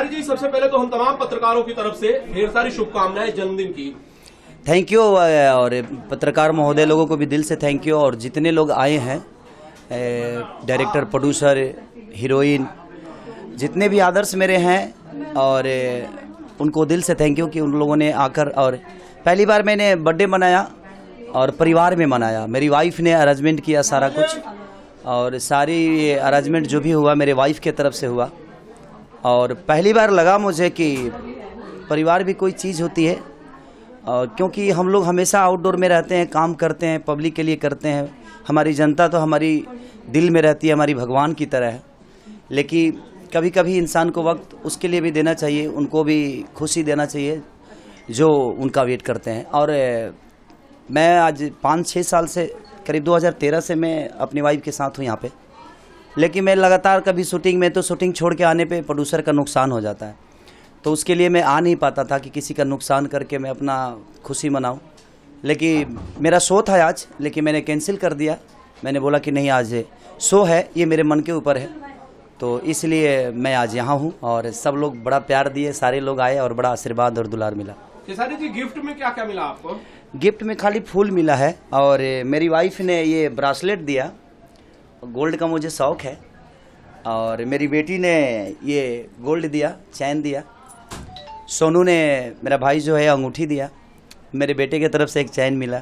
खेसारी जी, सबसे पहले तो हम तमाम पत्रकारों की तरफ से ढेर सारी शुभकामनाएं जन्मदिन की। Thank you. और पत्रकार महोदय लोगों को भी दिल से थैंक यू। और जितने लोग आए हैं, डायरेक्टर, प्रोड्यूसर, हीरोइन, जितने भी आदर्श मेरे हैं, और उनको दिल से थैंक यू कि उन लोगों ने आकर। और पहली बार मैंने बर्थडे मनाया और परिवार में मनाया। मेरी वाइफ ने अरेंजमेंट किया सारा कुछ, और सारी अरेंजमेंट जो भी हुआ मेरे वाइफ के तरफ से हुआ। और पहली बार लगा मुझे कि परिवार भी कोई चीज़ होती है, और क्योंकि हम लोग हमेशा आउटडोर में रहते हैं, काम करते हैं, पब्लिक के लिए करते हैं। हमारी जनता तो हमारी दिल में रहती है, हमारी भगवान की तरह है। लेकिन कभी कभी इंसान को वक्त उसके लिए भी देना चाहिए, उनको भी खुशी देना चाहिए जो उनका वेट करते हैं। और मैं आज 5-6 साल से, करीब 2013 से मैं अपनी वाइफ के साथ हूँ यहाँ पे। लेकिन मैं लगातार कभी शूटिंग में, तो शूटिंग छोड़ के आने पे प्रोड्यूसर का नुकसान हो जाता है, तो उसके लिए मैं आ नहीं पाता था कि किसी का नुकसान करके मैं अपना खुशी मनाऊं। लेकिन मेरा शो था आज, लेकिन मैंने कैंसिल कर दिया। मैंने बोला कि नहीं, आज शो है, ये मेरे मन के ऊपर है, तो इसलिए मैं आज यहाँ हूँ। और सब लोग बड़ा प्यार दिए, सारे लोग आए और बड़ा आशीर्वाद और दुलार मिला। खेसारी जी, गिफ्ट में क्या क्या मिला आपको? गिफ्ट में खाली फूल मिला है, और मेरी वाइफ ने ये ब्रासलेट दिया, गोल्ड का मुझे शौक है। और मेरी बेटी ने ये गोल्ड दिया, चैन दिया। सोनू ने, मेरा भाई जो है, अंगूठी दिया। मेरे बेटे की तरफ से एक चैन मिला।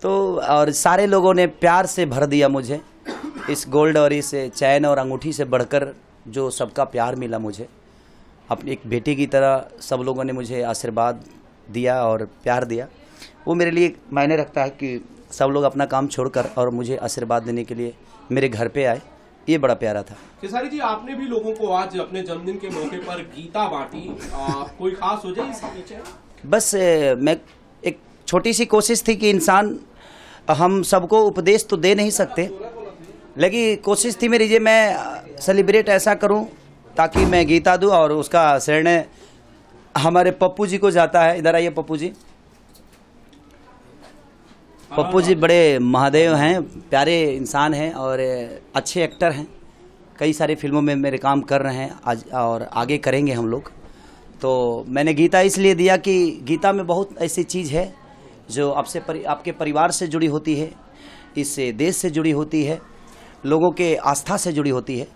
तो और सारे लोगों ने प्यार से भर दिया मुझे इस गोल्ड और इस चैन और अंगूठी से बढ़कर जो सबका प्यार मिला मुझे, अपनी एक बेटी की तरह सब लोगों ने मुझे आशीर्वाद दिया और प्यार दिया। वो मेरे लिए मायने रखता है कि सब लोग अपना काम छोड़कर और मुझे आशीर्वाद देने के लिए मेरे घर पे आए। ये बड़ा प्यारा था। खेसारी जी, आपने भी लोगों को आज अपने जन्मदिन के मौके पर गीता बांटी, कोई खास वजह इसके पीछे? बस मैं एक छोटी सी कोशिश थी कि इंसान, हम सबको उपदेश तो दे नहीं सकते, लेकिन कोशिश थी मेरी, ये मैं सेलिब्रेट ऐसा करूं ताकि मैं गीता दूं। और उसका श्रेय हमारे पप्पू जी को जाता है। इधर आइए पप्पू जी। पप्पू जी बड़े महादेव हैं, प्यारे इंसान हैं और अच्छे एक्टर हैं। कई सारे फिल्मों में मेरे काम कर रहे हैं आज, और आगे करेंगे हम लोग। तो मैंने गीता इसलिए दिया कि गीता में बहुत ऐसी चीज़ है जो आपके परिवार से जुड़ी होती है, इस देश से जुड़ी होती है, लोगों के आस्था से जुड़ी होती है।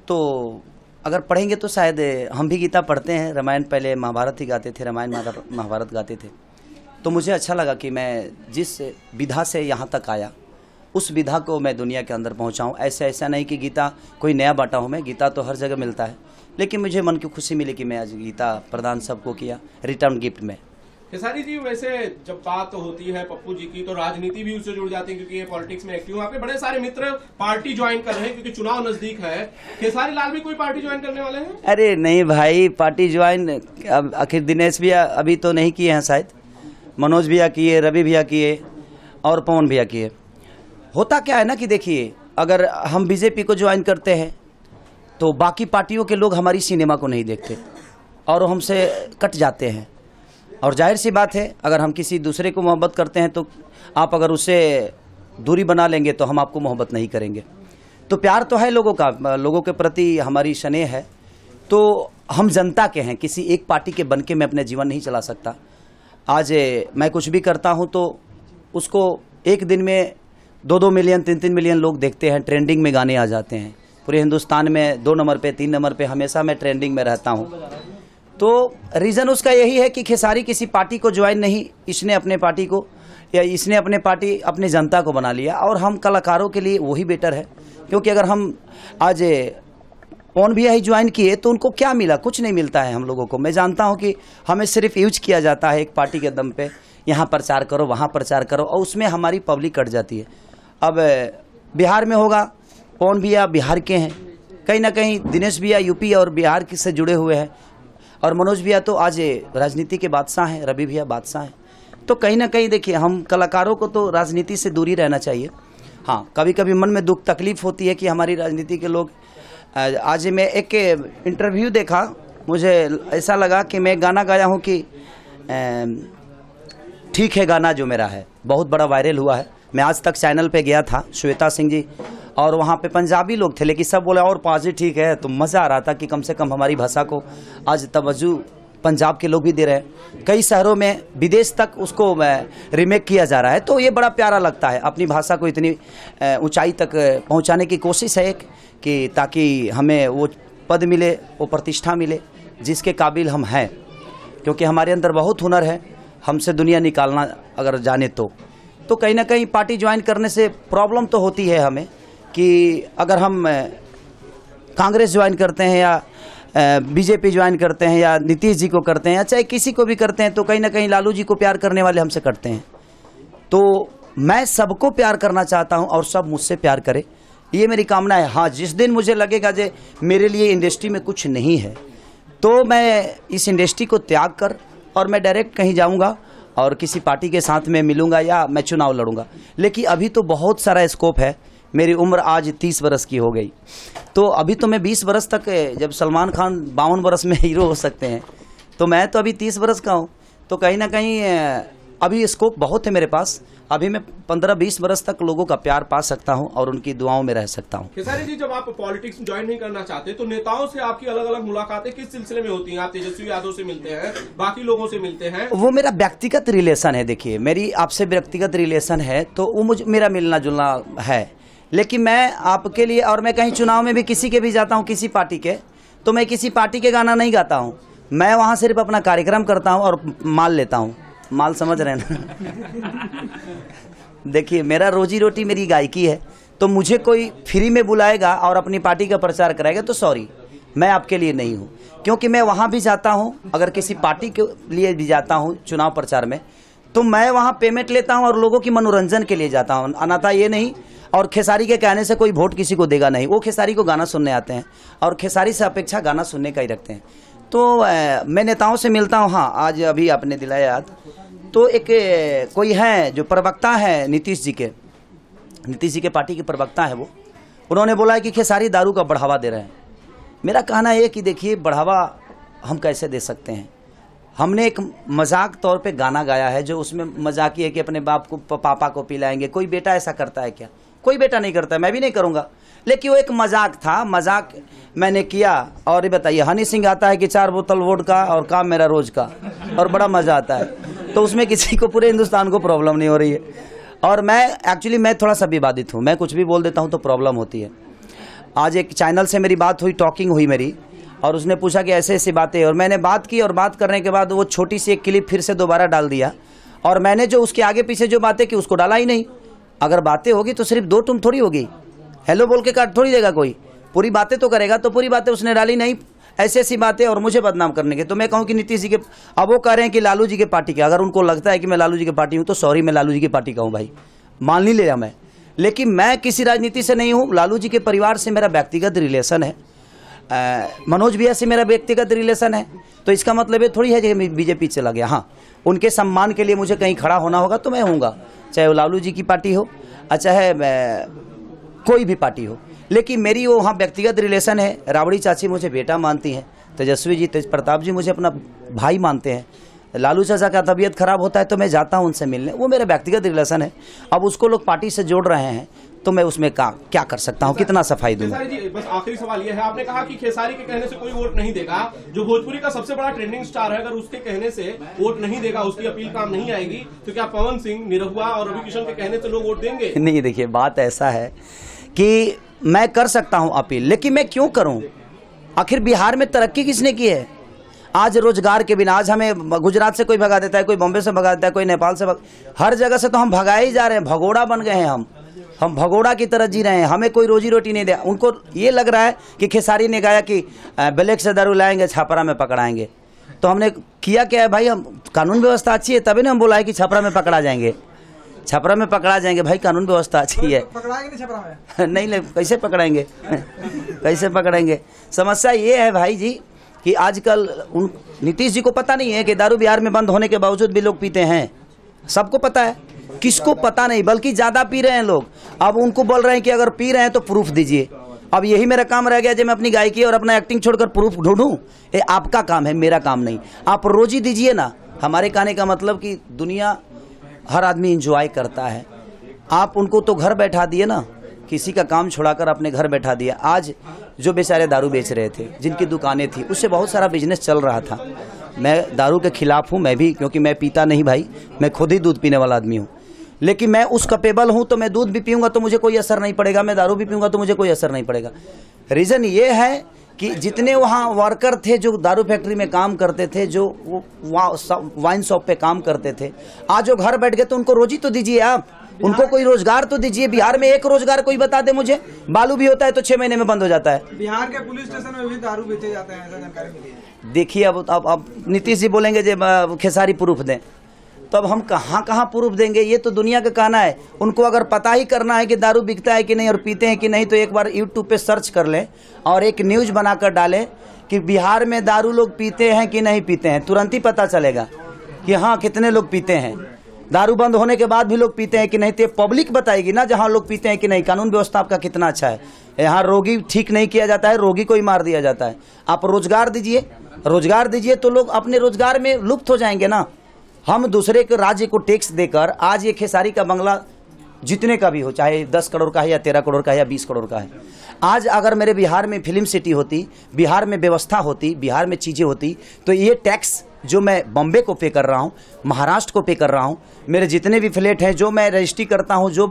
तो अगर पढ़ेंगे तो शायद, हम भी गीता पढ़ते हैं, रामायण, पहले महाभारत ही गाते थे, रामायण महाभारत गाते थे। तो मुझे अच्छा लगा कि मैं जिस विधा से यहाँ तक आया, उस विधा को मैं दुनिया के अंदर पहुँचाऊँ। ऐसा नहीं कि गीता कोई नया बांटा हूँ मैं, गीता तो हर जगह मिलता है, लेकिन मुझे मन की खुशी मिली कि मैं आज गीता प्रदान सबको किया रिटर्न गिफ्ट में। खेसारी जी, वैसे जब बात होती है पप्पू जी की, तो राजनीति भी उससे जुड़ जाती है, क्योंकि ये पॉलिटिक्स में एक्टिव है। आपके बड़े सारे मित्र पार्टी ज्वाइन कर रहे हैं क्योंकि चुनाव नजदीक है। खेसारी लाल भी कोई पार्टी ज्वाइन करने वाले हैं? अरे नहीं भाई, पार्टी ज्वाइन अब आखिर दिनेश भैया अभी तो नहीं किए हैं, शायद मनोज भैया किए, रवि भैया किए और पवन भैया किए। होता क्या है ना कि देखिए, अगर हम बीजेपी को ज्वाइन करते हैं तो बाकी पार्टियों के लोग हमारी सिनेमा को नहीं देखते और हमसे कट जाते हैं। और जाहिर सी बात है, अगर हम किसी दूसरे को मोहब्बत करते हैं तो आप अगर उससे दूरी बना लेंगे तो हम आपको मोहब्बत नहीं करेंगे। तो प्यार तो है लोगों का, लोगों के प्रति हमारी स्नेह है। तो हम जनता के हैं, किसी एक पार्टी के बन के मैं अपना जीवन नहीं चला सकता। आज मैं कुछ भी करता हूं तो उसको एक दिन में 2-2 मिलियन, 3-3 मिलियन लोग देखते हैं, ट्रेंडिंग में गाने आ जाते हैं। पूरे हिंदुस्तान में 2 नंबर पे, 3 नंबर पे हमेशा मैं ट्रेंडिंग में रहता हूं। तो रीज़न उसका यही है कि खेसारी किसी पार्टी को ज्वाइन नहीं, इसने अपने पार्टी को, या इसने अपने पार्टी अपने जनता को बना लिया। और हम कलाकारों के लिए वही बेटर है, क्योंकि अगर हम आज पवन भैया ही ज्वाइन किए तो उनको क्या मिला? कुछ नहीं मिलता है हम लोगों को। मैं जानता हूं कि हमें सिर्फ यूज किया जाता है एक पार्टी के दम पे, यहाँ प्रचार करो, वहाँ प्रचार करो, और उसमें हमारी पब्लिक कट जाती है। अब बिहार में होगा, पवन भैया बिहार के हैं, कहीं ना कहीं दिनेश भैया यूपी और बिहार से जुड़े हुए हैं, और मनोज भैया तो आज राजनीति के बादशाह हैं, रवि भैया बादशाह हैं। तो कहीं ना कहीं देखिए, हम कलाकारों को तो राजनीति से दूरी रहना चाहिए। हाँ, कभी कभी मन में दुख तकलीफ होती है कि हमारी राजनीति के लोग। आज मैं एक इंटरव्यू देखा, मुझे ऐसा लगा कि मैं गाना गाया हूँ कि ठीक है गाना जो मेरा है, बहुत बड़ा वायरल हुआ है। मैं आज तक चैनल पे गया था, श्वेता सिंह जी और वहाँ पे पंजाबी लोग थे, लेकिन सब बोले और पाजी ठीक है। तो मज़ा आ रहा था कि कम से कम हमारी भाषा को आज तवज्जो पंजाब के लोग भी दे रहे हैं। कई शहरों में विदेश तक उसको रीमेक किया जा रहा है, तो ये बड़ा प्यारा लगता है। अपनी भाषा को इतनी ऊंचाई तक पहुंचाने की कोशिश है कि ताकि हमें वो पद मिले, वो प्रतिष्ठा मिले जिसके काबिल हम हैं, क्योंकि हमारे अंदर बहुत हुनर है। हमसे दुनिया निकालना अगर जाने तो कहीं ना कहीं पार्टी ज्वाइन करने से प्रॉब्लम तो होती है हमें कि अगर हम कांग्रेस ज्वाइन करते हैं या बीजेपी ज्वाइन करते हैं या नीतीश जी को करते हैं या चाहे किसी को भी करते हैं, तो कहीं ना कहीं लालू जी को प्यार करने वाले हमसे करते हैं। तो मैं सबको प्यार करना चाहता हूं और सब मुझसे प्यार करे, ये मेरी कामना है। हाँ, जिस दिन मुझे लगेगा जे मेरे लिए इंडस्ट्री में कुछ नहीं है, तो मैं इस इंडस्ट्री को त्याग कर और मैं डायरेक्ट कहीं जाऊंगा और किसी पार्टी के साथ में मिलूंगा या मैं चुनाव लड़ूंगा। लेकिन अभी तो बहुत सारा स्कोप है। मेरी उम्र आज 30 वर्ष की हो गई, तो अभी तो मैं 20 वर्ष तक, जब सलमान खान 52 वर्ष में हीरो हो सकते हैं, तो मैं तो अभी 30 वर्ष का हूँ। तो कहीं ना कहीं अभी स्कोप बहुत है मेरे पास। अभी मैं 15-20 वर्ष तक लोगों का प्यार पा सकता हूं और उनकी दुआओं में रह सकता हूं। खेसारी जी, जब आप पॉलिटिक्स में ज्वाइन नहीं करना चाहते तो नेताओं से आपकी अलग अलग मुलाकातें किस सिलसिले में होती हैं? आप तेजस्वी यादव से मिलते हैं, बाकी लोगों से मिलते हैं? वो मेरा व्यक्तिगत रिलेशन है। देखिए, मेरी आपसे व्यक्तिगत रिलेशन है, तो वो मेरा मिलना जुलना है। लेकिन मैं आपके लिए, और मैं कहीं चुनाव में भी किसी के भी जाता हूँ, किसी पार्टी के, तो मैं किसी पार्टी के गाना नहीं गाता हूँ। मैं वहाँ सिर्फ अपना कार्यक्रम करता हूँ और माल लेता हूँ। माल समझ रहे हैं ना? देखिए, मेरा रोजी रोटी मेरी गायकी है, तो मुझे कोई फ्री में बुलाएगा और अपनी पार्टी का प्रचार कराएगा तो सॉरी, मैं आपके लिए नहीं हूँ। क्योंकि मैं वहाँ भी जाता हूँ, अगर किसी पार्टी के लिए भी जाता हूँ चुनाव प्रचार में, तो मैं वहाँ पेमेंट लेता हूँ और लोगों की मनोरंजन के लिए जाता हूँ, अन्यथा ये नहीं। और खेसारी के कहने से कोई वोट किसी को देगा नहीं। वो खेसारी को गाना सुनने आते हैं और खेसारी से अपेक्षा गाना सुनने का ही रखते हैं। तो मैं नेताओं से मिलता हूँ। हाँ, आज अभी आपने दिलाया याद, तो एक कोई है जो प्रवक्ता है नीतीश जी के पार्टी के प्रवक्ता है, वो उन्होंने बोला है कि खेसारी दारू का बढ़ावा दे रहे हैं। मेरा कहना है कि देखिए, बढ़ावा हम कैसे दे सकते हैं? हमने एक मजाक तौर पे गाना गाया है, जो उसमें मजाक है कि अपने बाप को पापा को पिलाएंगे। कोई बेटा ऐसा करता है क्या? कोई बेटा नहीं करता, मैं भी नहीं करूंगा। लेकिन वो एक मजाक था, मजाक मैंने किया। और ये बताइए, हनी सिंह आता है कि 4 बोतल वोडका और काम मेरा रोज का, और बड़ा मजा आता है। तो उसमें किसी को, पूरे हिंदुस्तान को प्रॉब्लम नहीं हो रही है। और मैं थोड़ा सा विवादित हूँ, मैं कुछ भी बोल देता हूँ तो प्रॉब्लम होती है। आज एक चैनल से मेरी बात हुई, टॉकिंग हुई मेरी, और उसने पूछा कि ऐसे ऐसी बातें, और मैंने बात की, और बात करने के बाद वो छोटी सी एक क्लिप फिर से दोबारा डाल दिया। और मैंने जो उसके आगे पीछे जो बातें की उसको डाला ही नहीं। अगर बातें होगी तो सिर्फ 2 टूम थोड़ी होगी, हेलो बोल के काट थोड़ी देगा कोई, पूरी बातें तो करेगा। तो पूरी बातें उसने डाली नहीं, ऐसी ऐसी बातें, और मुझे बदनाम करने के। तो मैं कहूँ कि नीतीश जी के, अब वो कह रहे हैं कि लालू जी के पार्टी के, अगर उनको लगता है कि मैं लालू जी के पार्टी हूँ तो सॉरी, मैं लालू जी की पार्टी का हूँ भाई, मान नहीं लिया मैं। लेकिन मैं किसी राजनीति से नहीं हूँ। लालू जी के परिवार से मेरा व्यक्तिगत रिलेशन है, मनोज भैया से मेरा व्यक्तिगत रिलेशन है। तो इसका मतलब ये थोड़ी है कि मैं बीजेपी चला गया। हाँ, उनके सम्मान के लिए मुझे कहीं खड़ा होना होगा तो मैं होऊंगा, चाहे वो लालू जी की पार्टी हो, चाहे कोई भी पार्टी हो। लेकिन मेरी वो वहाँ व्यक्तिगत रिलेशन है। राबड़ी चाची मुझे बेटा मानती हैं, तेजस्वी जी, तेज प्रताप जी मुझे अपना भाई मानते हैं। लालू चाचा का तबीयत खराब होता है तो मैं जाता हूँ उनसे मिलने, वो मेरा व्यक्तिगत रिलेशन है। अब उसको लोग पार्टी से जोड़ रहे हैं तो मैं उसमें क्या कर सकता हूँ, कितना सफाई दूंगा। खेसारी जी, बस आखिरी सवाल यह है, आपने कहा कि खेसारी के कहने से कोई वोट नहीं देगा। जो भोजपुरी का सबसे बड़ा ट्रेंडिंग स्टार है, अगर उसके कहने से वोट नहीं देगा, उसकी अपील काम नहीं आएगी, तो क्या पवन सिंह, निरहुआ और रवि किशन के कहने से लोग वोट देंगे? नहीं, देखिए, बात ऐसा है कि मैं कर सकता हूँ अपील, लेकिन मैं क्यों करूँ? आखिर बिहार में तरक्की किसने की है? आज रोजगार के बिना, आज हमें गुजरात से कोई भगा देता है, कोई बॉम्बे से भगा देता है, कोई नेपाल से हर जगह से तो हम भगाए ही जा रहे हैं। भगोड़ा बन गए हैं हम भगोड़ा की तरह जी रहे हैं। हमें कोई रोजी रोटी नहीं दे। उनको ये लग रहा है कि खेसारी ने गाया कि ब्लैक से दारू लाएंगे, छापरा में पकड़ाएंगे। तो हमने किया क्या है भाई? हम कानून व्यवस्था अच्छी है तभी ना हम बोला है कि छपरा में पकड़ा जाएंगे, छपरा में पकड़ा जाएंगे। भाई कानून व्यवस्था अच्छी है, पकड़ाएंगे नहीं छपरा में? नहीं, कैसे पकड़ाएंगे? कैसे पकड़ेंगे? समस्या ये है भाई जी कि आजकल नीतीश जी को पता नहीं है कि दारू बिहार में बंद होने के बावजूद भी लोग पीते हैं। सबको पता है, किसको पता नहीं, बल्कि ज्यादा पी रहे हैं लोग। अब उनको बोल रहे हैं कि अगर पी रहे हैं तो प्रूफ दीजिए। अब यही मेरा काम रह गया जब मैं अपनी गायकी और अपना एक्टिंग छोड़कर प्रूफ ढूंढूं। ये आपका काम है, मेरा काम नहीं। आप रोजी दीजिए ना। हमारे कहने का मतलब कि दुनिया, हर आदमी इंजॉय करता है। आप उनको तो घर बैठा दिए ना, किसी का काम छुड़ाकर अपने घर बैठा दिया। आज जो बेचारे दारू बेच रहे थे, जिनकी दुकानें थी, उससे बहुत सारा बिजनेस चल रहा था। मैं दारू के खिलाफ हूँ, मैं भी, क्योंकि मैं पीता नहीं भाई, मैं खुद ही दूध पीने वाला आदमी हूँ, लेकिन मैं उस कैपेबल हूँ तो मैं दूध भी पीऊँगा तो मुझे कोई असर नहीं पड़ेगा, मैं दारू भी पीऊँगा तो मुझे कोई असर नहीं पड़ेगा। रीज़न ये है कि जितने वहाँ वर्कर थे जो दारू फैक्ट्री में काम करते थे, जो वाइन शॉप पे काम करते थे, आज वो घर बैठ गए तो उनको रोजी तो दीजिए आप, उनको कोई रोजगार तो दीजिए। बिहार में एक रोजगार कोई बता दे मुझे। बालू भी होता है तो 6 महीने में बंद हो जाता है। बिहार के पुलिस स्टेशन में भी दारू बेचे जाते हैं, ऐसा जानकारी मिली है। देखिए अब नीतीश जी बोलेंगे जो खेसारी प्रूफ दें, तो अब हम कहाँ प्रूफ देंगे? ये तो दुनिया का कहना है। उनको अगर पता ही करना है कि दारू बिकता है कि नहीं और पीते हैं कि नहीं, तो एक बार यूट्यूब पे सर्च कर लें और एक न्यूज बनाकर डालें कि बिहार में दारू लोग पीते हैं कि नहीं पीते हैं, तुरंत ही पता चलेगा कि हाँ कितने लोग पीते हैं। दारू बंद होने के बाद भी लोग पीते हैं कि नहीं, तो पब्लिक बताएगी ना जहाँ लोग पीते हैं कि नहीं। कानून व्यवस्था आपका कितना अच्छा है। यहाँ रोगी ठीक नहीं किया जाता है, रोगी को ही मार दिया जाता है। आप रोजगार दीजिए तो लोग अपने रोजगार में लुप्त हो जाएंगे ना। हम दूसरे के राज्य को टैक्स देकर, आज ये खेसारी का बंगला जितने का भी हो, चाहे 10 करोड़ का है या 13 करोड़ का है या 20 करोड़ का है, आज अगर मेरे बिहार में फिल्म सिटी होती, बिहार में व्यवस्था होती, बिहार में चीज़ें होती, तो ये टैक्स जो मैं बॉम्बे को पे कर रहा हूँ, महाराष्ट्र को पे कर रहा हूँ, मेरे जितने भी फ्लैट हैं जो मैं रजिस्ट्री करता हूँ, जो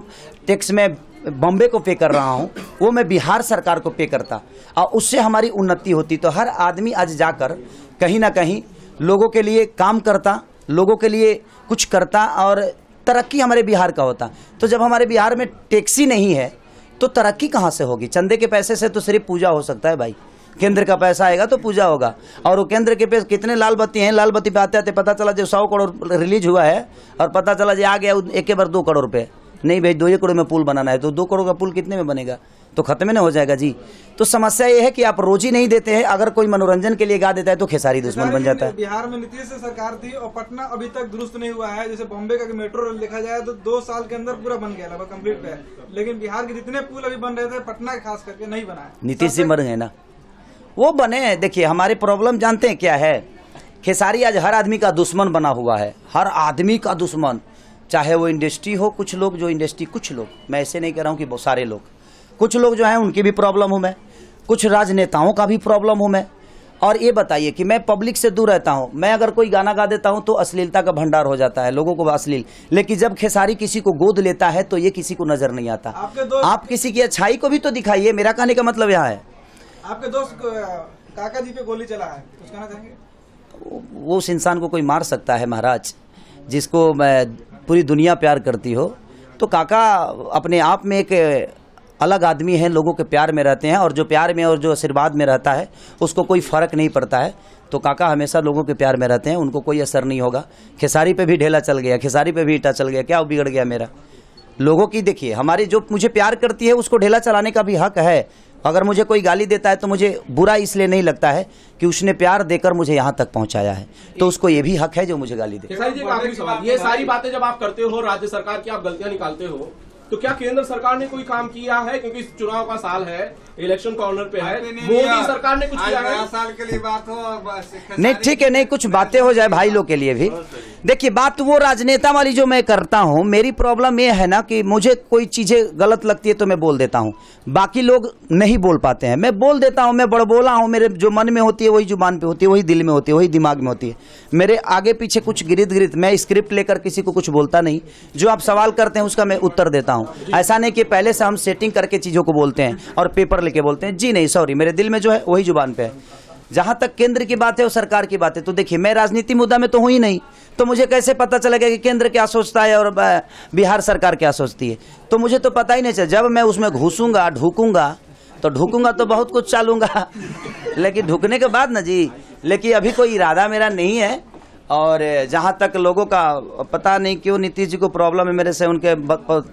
टैक्स मैं बॉम्बे को पे कर रहा हूँ, वो मैं बिहार सरकार को पे करता और उससे हमारी उन्नति होती। तो हर आदमी आज जाकर कहीं ना कहीं लोगों के लिए काम करता, लोगों के लिए कुछ करता और तरक्की हमारे बिहार का होता। तो जब हमारे बिहार में टैक्स ही नहीं है तो तरक्की कहाँ से होगी? चंदे के पैसे से तो सिर्फ पूजा हो सकता है भाई। केंद्र का पैसा आएगा तो पूजा होगा। और वो केंद्र के पैसे कितने लाल बत्ती हैं, लाल बत्ती पे आते आते पता चला जो 100 करोड़ रिलीज हुआ है और पता चला जो आ गया एक बार 2 करोड़ रुपये। नहीं भाई, 2 करोड़ में पुल बनाना है तो 2 करोड़ का पुल कितने में बनेगा? तो खत्म नहीं हो जाएगा जी। तो समस्या ये है कि आप रोजी नहीं देते हैं। अगर कोई मनोरंजन के लिए गा देता है तो खेसारी दुश्मन बन जाता है। बिहार में नीतीश सरकार थी और पटना अभी तक दुरुस्त नहीं हुआ है। जैसे बॉम्बे का मेट्रो रेल देखा जाए तो 2 साल के अंदर पूरा बन गया, लगभग कंप्लीट है। लेकिन बिहार के जितने पुल अभी बन रहे थे, पटना खास करके नहीं बना है। नीतीश जी मर गए ना, वो बने हैं। देखिए हमारे प्रॉब्लम जानते हैं क्या है? खेसारी आज हर आदमी का दुश्मन बना हुआ है, हर आदमी का दुश्मन, चाहे वो इंडस्ट्री हो। कुछ लोग जो इंडस्ट्री, कुछ लोग, मैं ऐसे नहीं कह रहा हूँ कि बहुत सारे लोग, कुछ लोग जो हैं उनकी भी प्रॉब्लम हूँ मैं, कुछ राजनेताओं का भी प्रॉब्लम हूँ मैं। और ये बताइए कि मैं पब्लिक से दूर रहता हूँ, मैं अगर कोई गाना गा देता हूँ तो अश्लीलता का भंडार हो जाता है, लोगों को अश्लील। लेकिन जब खेसारी किसी को गोद लेता है तो ये किसी को नजर नहीं आता। आप किसी की अच्छाई को भी तो दिखाइए। मेरा कहने का मतलब यहाँ है। आपके दोस्त काका जी पे गोली चला है, कुछ कहना चाहेंगे? वो उस इंसान को कोई मार सकता है महाराज, जिसको पूरी दुनिया प्यार करती हो। तो काका अपने आप में एक अलग आदमी है, लोगों के प्यार में रहते हैं और जो प्यार में और जो आशीर्वाद में रहता है उसको कोई फर्क नहीं पड़ता है। तो काका हमेशा लोगों के प्यार में रहते हैं, उनको कोई असर नहीं होगा। खेसारी पे भी ढेला चल गया, खेसारी पे भी ईटा चल गया, क्या बिगड़ गया मेरा? लोगों की देखिए, हमारी जो मुझे प्यार करती है उसको ढेला चलाने का भी हक है। अगर मुझे कोई गाली देता है तो मुझे बुरा इसलिए नहीं लगता है कि उसने प्यार देकर मुझे यहाँ तक पहुँचाया है, तो उसको ये भी हक है जो मुझे गाली दे। खेसारी जी, एक आखिरी सवाल, ये सारी बातें जब आप करते हो, राज्य सरकार की आप गलतियां निकालते हो, तो क्या केंद्र सरकार ने कोई काम किया है? क्योंकि इस चुनाव का साल है, इलेक्शन कॉर्नर पे है, मोदी सरकार ने कुछ किया है? साल के लिए बात हो नहीं, ठीक है, नहीं कुछ बातें हो जाए भाई लोग के लिए भी। देखिए बात वो राजनेता वाली जो मैं करता हूँ, मेरी प्रॉब्लम ये है ना कि मुझे कोई चीजें गलत लगती है तो मैं बोल देता हूँ, बाकी लोग नहीं बोल पाते हैं। मैं बोल देता हूँ, मैं बड़बोला हूँ, मेरे जो मन में होती है वही जुबान पे होती है, वही दिल में होती है, वही दिमाग में होती है। मेरे आगे पीछे कुछ गिरित मैं स्क्रिप्ट लेकर किसी को कुछ बोलता नहीं। जो आप सवाल करते हैं उसका मैं उत्तर देता हूँ। ऐसा नहीं कि पहले से हम सेटिंग करके चीजों को बोलते हैं और पेपर लेके बोलते हैं। जी नहीं, सॉरी, मेरे दिल में जो है वही जुबान पे है। जहां तक केंद्र की बात है और सरकार की बात है, तो देखिए मैं राजनीति मुद्दा में तो हूं ही नहीं, तो मुझे कैसे पता चलेगा कि केंद्र क्या सोचता है और बिहार सरकार क्या सोचती है? तो मुझे तो पता ही नहीं चला। जब मैं उसमें घुसूंगा, ढूकूंगा तो बहुत कुछ चालूंगा लेकिन ढुकने के बाद ना जी। लेकिन अभी कोई इरादा मेरा नहीं है। और जहां तक लोगों का पता नहीं क्यों नीतीश जी को प्रॉब्लम है मेरे से, उनके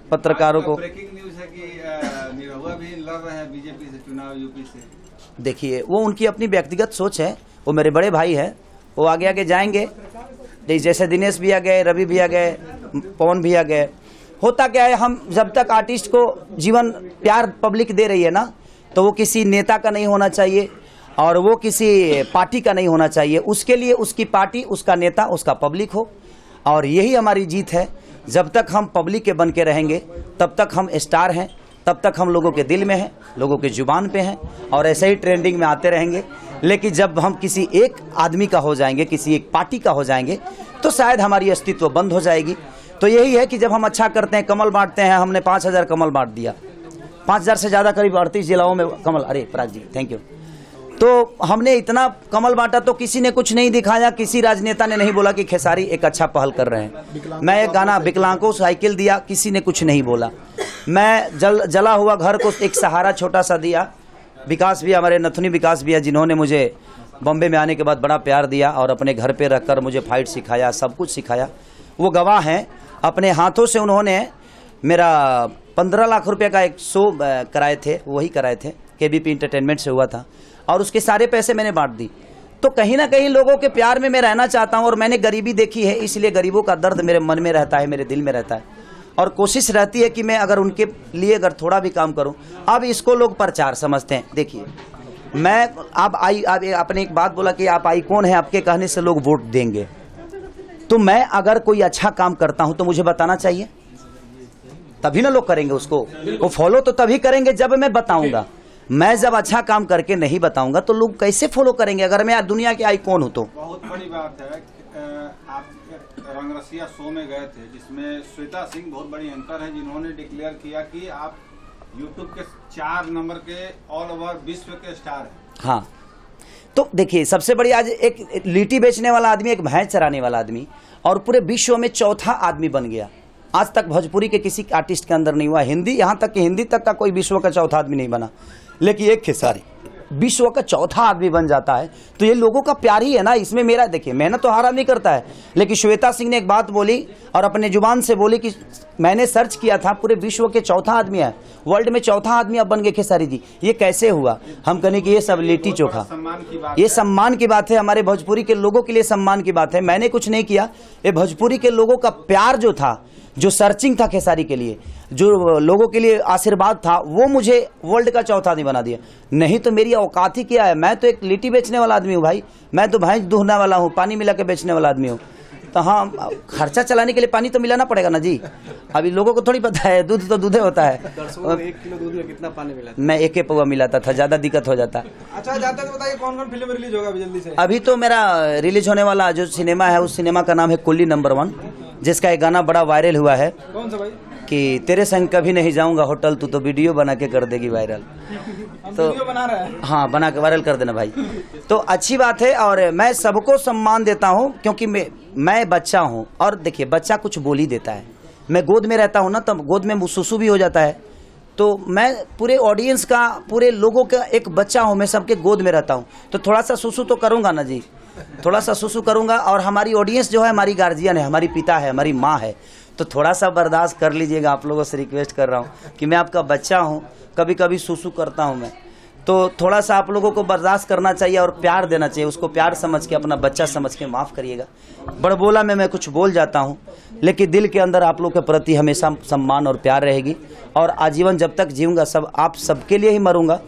पत्रकारों को। ब्रेकिंग न्यूज है कि निरहुआ भी लड़ रहे हैं बीजेपी से चुनाव, यूपी से। देखिए वो उनकी अपनी व्यक्तिगत सोच है, वो मेरे बड़े भाई है, वो आगे आगे जाएंगे। जैसे दिनेश भैया गए, रवि भैया गए, पवन भैया गए। होता क्या है, हम जब तक आर्टिस्ट को जीवन प्यार पब्लिक दे रही है ना, तो वो किसी नेता का नहीं होना चाहिए और वो किसी पार्टी का नहीं होना चाहिए। उसके लिए उसकी पार्टी, उसका नेता, उसका पब्लिक हो। और यही हमारी जीत है। जब तक हम पब्लिक के बन के रहेंगे तब तक हम स्टार हैं। तब तक हम लोगों के दिल में हैं, लोगों के जुबान पे हैं और ऐसे ही ट्रेंडिंग में आते रहेंगे। लेकिन जब हम किसी एक आदमी का हो जाएंगे, किसी एक पार्टी का हो जाएंगे, तो शायद हमारी अस्तित्व बंद हो जाएगी। तो यही है कि जब हम अच्छा करते हैं, कमल बांटते हैं, हमने 5000 कमल बांट दिया, 5000 से ज़्यादा, करीब 38 जिलाओं में कमल। अरे पराग जी थैंक यू। तो हमने इतना कमल बांटा तो किसी ने कुछ नहीं दिखाया, किसी राजनेता ने नहीं बोला कि खेसारी एक अच्छा पहल कर रहे हैं। मैं एक गाना विकलांगों को साइकिल दिया, किसी ने कुछ नहीं बोला। मैं जला हुआ घर को एक सहारा छोटा सा दिया। विकास भी, हमारे नथुनी विकास भी है, जिन्होंने मुझे बॉम्बे में आने के बाद बड़ा प्यार दिया और अपने घर पे रखकर मुझे फाइट सिखाया, सब कुछ सिखाया, वो गवाह हैं। अपने हाथों से उन्होंने मेरा 15 लाख रुपए का एक शो कराए थे, वही कराए थे, केबीपी इंटरटेनमेंट से हुआ था, और उसके सारे पैसे मैंने बांट दी। तो कहीं ना कहीं लोगों के प्यार में मैं रहना चाहता हूं और मैंने गरीबी देखी है, इसलिए गरीबों का दर्द मेरे मन में रहता है, मेरे दिल में रहता है और कोशिश रहती है कि मैं अगर उनके लिए अगर थोड़ा भी काम करूं। अब इसको लोग प्रचार समझते हैं। देखिए मैं अब आपने एक बात बोला कि आप आइकॉन हैं, आपके कहने से लोग वोट देंगे। तो मैं अगर कोई अच्छा काम करता हूं तो मुझे बताना चाहिए, तभी ना लोग करेंगे उसको। वो फॉलो तो तभी करेंगे जब मैं बताऊंगा। मैं जब अच्छा काम करके नहीं बताऊंगा तो लोग कैसे फॉलो करेंगे, अगर मैं दुनिया के आइकॉन हूं तो। बहुत बड़ी बात है, आप रंगरसिया शो में गए थे जिसमें श्वेता सिंह बहुत बड़ी एंकर है, जिन्होंने डिक्लेयर किया कि आप यूट्यूब के 4 नंबर के ऑल ओवर विश्व के स्टार हैं। हाँ, तो देखिए सबसे बड़ी, आज एक लीटी बेचने वाला आदमी, एक भैंस चराने वाला आदमी, और पूरे विश्व में चौथा आदमी बन गया। आज तक भोजपुरी के किसी आर्टिस्ट के अंदर नहीं हुआ, हिंदी, यहाँ तक कि हिंदी तक का कोई विश्व का चौथा आदमी नहीं बना, लेकिन एक खेसारी विश्व का चौथा आदमी बन जाता है। तो ये लोगों का प्यार ही है ना, इसमें मेरा, देखिए मेहनत तो हर आदमी करता है, लेकिन श्वेता सिंह ने एक बात बोली और अपने जुबान से बोली कि मैंने सर्च किया था, पूरे विश्व के चौथा आदमी है, वर्ल्ड में चौथा आदमी अब बन गए खेसारी जी। ये कैसे हुआ? हम कहने कि ये सब लिट्टी चोखा, ये सम्मान की बात है, हमारे भोजपुरी के लोगों के लिए सम्मान की बात है। मैंने कुछ नहीं किया, ये भोजपुरी के लोगों का प्यार जो था, जो सर्चिंग था खेसारी के लिए, जो लोगों के लिए आशीर्वाद था, वो मुझे वर्ल्ड का चौथा आदमी बना दिया। नहीं तो मेरी औकात ही क्या है, मैं तो एक लिट्टी बेचने वाला आदमी हूँ भाई, मैं तो भैंस दूहने वाला हूँ, पानी मिला के बेचने वाला आदमी हूँ। तो हाँ, खर्चा चलाने के लिए पानी तो मिलाना पड़ेगा ना जी। अभी लोगों को थोड़ी पता है, दूध तो दूधे होता है। 1 किलो दूध में कितना पानी मिला? मैं 1 पौवा मिलाता था, ज्यादा दिक्कत हो जाता। अच्छा, जाते तो बताइए कौन कौन फिल्म रिलीज होगा अभी जल्दी से? अभी तो मेरा रिलीज होने वाला जो सिनेमा है, उस सिनेमा का नाम है कुल्ली नंबर 1, जिसका एक गाना बड़ा वायरल हुआ है। कौन सा भाई? कि तेरे संग कभी नहीं जाऊंगा होटल, तू तो वीडियो बना के कर देगी वायरल। तो वीडियो बना रहा है? हाँ, बना के वायरल कर देना भाई। तो अच्छी बात है, और मैं सबको सम्मान देता हूँ, क्योंकि मैं बच्चा हूँ, और देखिए बच्चा कुछ बोल ही देता है। मैं गोद में रहता हूँ ना, तब गोद में सुसु भी हो जाता है। तो मैं पूरे ऑडियंस का, पूरे लोगों का एक बच्चा हूँ, मैं सबके गोद में रहता हूँ, तो थोड़ा सा सुसु तो करूँगा ना जी, थोड़ा सा सुसु करूँगा। और हमारी ऑडियंस जो है, हमारी गार्जियन है, हमारी पिता है, हमारी माँ है, तो थोड़ा सा बर्दाश्त कर लीजिएगा। आप लोगों से रिक्वेस्ट कर रहा हूँ कि मैं आपका बच्चा हूँ, कभी कभी सुसु करता हूँ मैं, तो थोड़ा सा आप लोगों को बर्दाश्त करना चाहिए और प्यार देना चाहिए, उसको प्यार समझ के, अपना बच्चा समझ के माफ़ करिएगा। बड़बोला में मैं कुछ बोल जाता हूँ, लेकिन दिल के अंदर आप लोग के प्रति हमेशा सम्मान और प्यार रहेगी, और आजीवन जब तक जीऊँगा सब आप सबके लिए ही मरूँगा।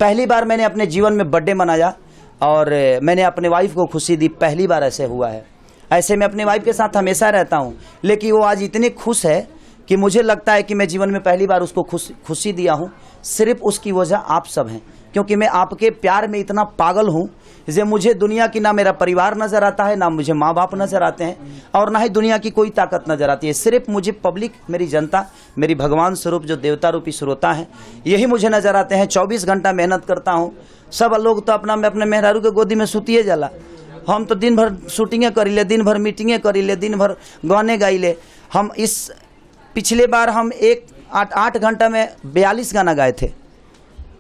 पहली बार मैंने अपने जीवन में बर्थडे मनाया और मैंने अपने वाइफ को खुशी दी, पहली बार ऐसे हुआ है। ऐसे मैं अपने वाइफ के साथ हमेशा रहता हूँ, लेकिन वो आज इतनी खुश है कि मुझे लगता है कि मैं जीवन में पहली बार उसको खुशी दिया हूँ। सिर्फ उसकी वजह आप सब हैं, क्योंकि मैं आपके प्यार में इतना पागल हूँ जे मुझे दुनिया की ना मेरा परिवार नजर आता है, ना मुझे माँ बाप नजर आते हैं, और ना ही दुनिया की कोई ताकत नजर आती है। सिर्फ मुझे पब्लिक, मेरी जनता, मेरी भगवान स्वरूप जो देवता रूपी श्रोता है, यही मुझे नजर आते हैं। 24 घंटा मेहनत करता हूँ। सब लोग तो अपने मेहरारू के गोदी में सुतिए जाला, हम तो दिन भर शूटिंगे करीले, दिन भर मीटिंगे करीले, दिन भर गाने गाइले। हम इस पिछले बार हम 8 घंटा में 42 गाना गाए थे।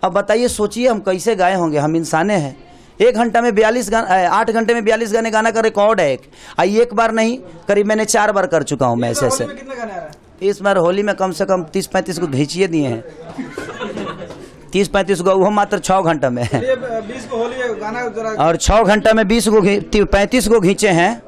अब बताइए, सोचिए हम कैसे गाए होंगे, हम इंसाने हैं। 1 घंटा में 42 गाना, 8 घंटे में 42 गाने गाना का रिकॉर्ड है एक बार नहीं, करीब मैंने 4 बार कर चुका हूँ मैं ऐसे। कितने गाने आ रहे हैं इस बार होली में? कम से कम 30-35 को घींचिए दिए हैं, 30-35 को, वो मात्र 6 घंटा में है। 20 को होली गाना, और 6 घंटा में 35 को घींचे हैं।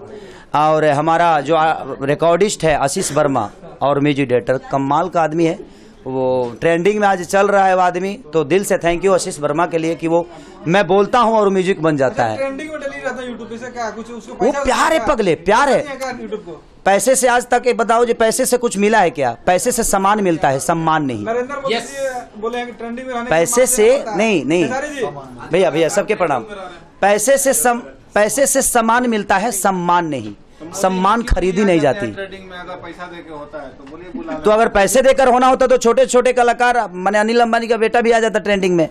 और हमारा जो रिकॉर्डिस्ट है आशीष वर्मा और म्यूजिक डायरेक्टर, कमाल का आदमी है, वो ट्रेंडिंग में आज चल रहा है वो आदमी, तो दिल से थैंक यू आशीष वर्मा के लिए कि वो मैं बोलता हूँ और म्यूजिक बन जाता है। ट्रेंडिंग में डली रहता है यूट्यूब पे से क्या कुछ उसको वो प्यार है पगले, प्यार है। यूट्यूब को पैसे से आज तक बताओ जो पैसे से कुछ मिला है क्या? पैसे से सम्मान मिलता है, सम्मान नहीं। नरेंद्र मोदी जी बोले हैं कि ट्रेंडिंग में रहने पैसे से नहीं भैया भैया सबके प्रणाम। पैसे से सम्मान मिलता है, सम्मान नहीं। सम्मान खरीदी नहीं जाती। ट्रेडिंग में अगर पैसा देके होता है तो बोलिए बुला तो अगर पैसे देकर होना होता तो छोटे छोटे कलाकार माने अनिल अंबानी का बेटा भी आ जाता ट्रेंडिंग में।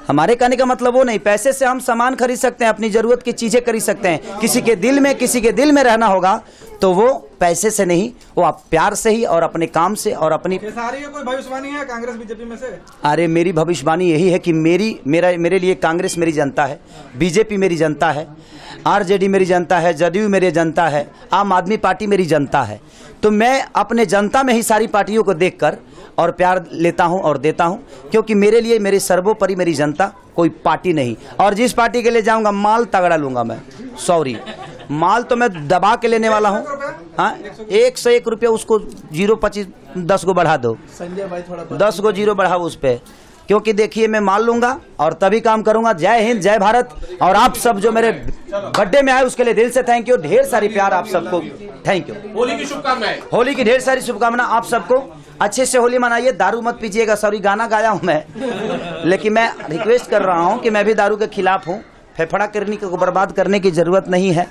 हमारे कहने का मतलब वो नहीं, पैसे से हम सामान खरीद सकते हैं, अपनी जरूरत की चीजें खरीद सकते हैं। किसी के दिल में रहना होगा तो वो पैसे से नहीं, वो आप प्यार से ही और अपने काम से और अपनी। खेसारी का कोई भविष्यवाणी है कांग्रेस बीजेपी में से? अरे मेरी भविष्यवाणी यही है कि मेरे लिए कांग्रेस मेरी जनता है, बीजेपी मेरी जनता है, आरजेडी मेरी जनता है, जदयू मेरी जनता है, आम आदमी पार्टी मेरी जनता है। तो मैं अपने जनता में ही सारी पार्टियों को देखकर और प्यार लेता हूं और देता हूं, क्योंकि मेरे लिए मेरी सर्वोपरि मेरी जनता, कोई पार्टी नहीं। और जिस पार्टी के लिए जाऊंगा माल तगड़ा लूंगा मैं, सॉरी माल तो मैं दबा के लेने वाला हूं। हाँ 101 रुपया उसको 0.25 10 को बढ़ा दो, संजय भाई थोड़ा 10 को 0 बढ़ाओ उस पे, क्योंकि देखिए मैं माल लूंगा और तभी काम करूंगा। जय हिंद, जय भारत। और आप सब जो मेरे बर्थडे में आए उसके लिए दिल से थैंक यू, ढेर सारी प्यार आप सबको, थैंक यू। होली की शुभकामनाएं। होली की ढेर सारी शुभकामना आप सबको। अच्छे से होली मनाइए, दारू मत पीजिएगा। सॉरी गाना गाया हूं मैं, लेकिन मैं रिक्वेस्ट कर रहा हूं कि मैं भी दारू के खिलाफ हूं। फेफड़ा करने को बर्बाद करने की जरूरत नहीं है।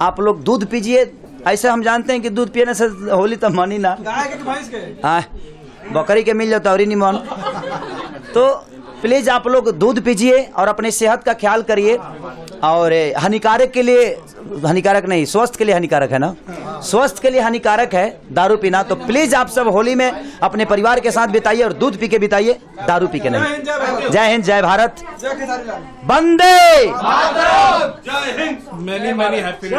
आप लोग दूध पीजिए, ऐसे हम जानते हैं कि दूध पीने से होली तो मानी ना। गाय के कि भैंस के? हाँ बकरी के मिल जाता और नहीं मन। तो प्लीज आप लोग दूध पीजिए और अपनी सेहत का ख्याल करिए। और हानिकारक के लिए, हानिकारक नहीं, स्वस्थ के लिए हानिकारक है ना, स्वस्थ के लिए हानिकारक है दारू पीना। तो प्लीज आप सब होली में अपने परिवार के साथ बिताइए और दूध पी के बिताइए, दारू पी के नहीं। जय हिंद, जय भारत, जय खेसारी लाल, वंदे। जय हिंद, मैनी हैप्पी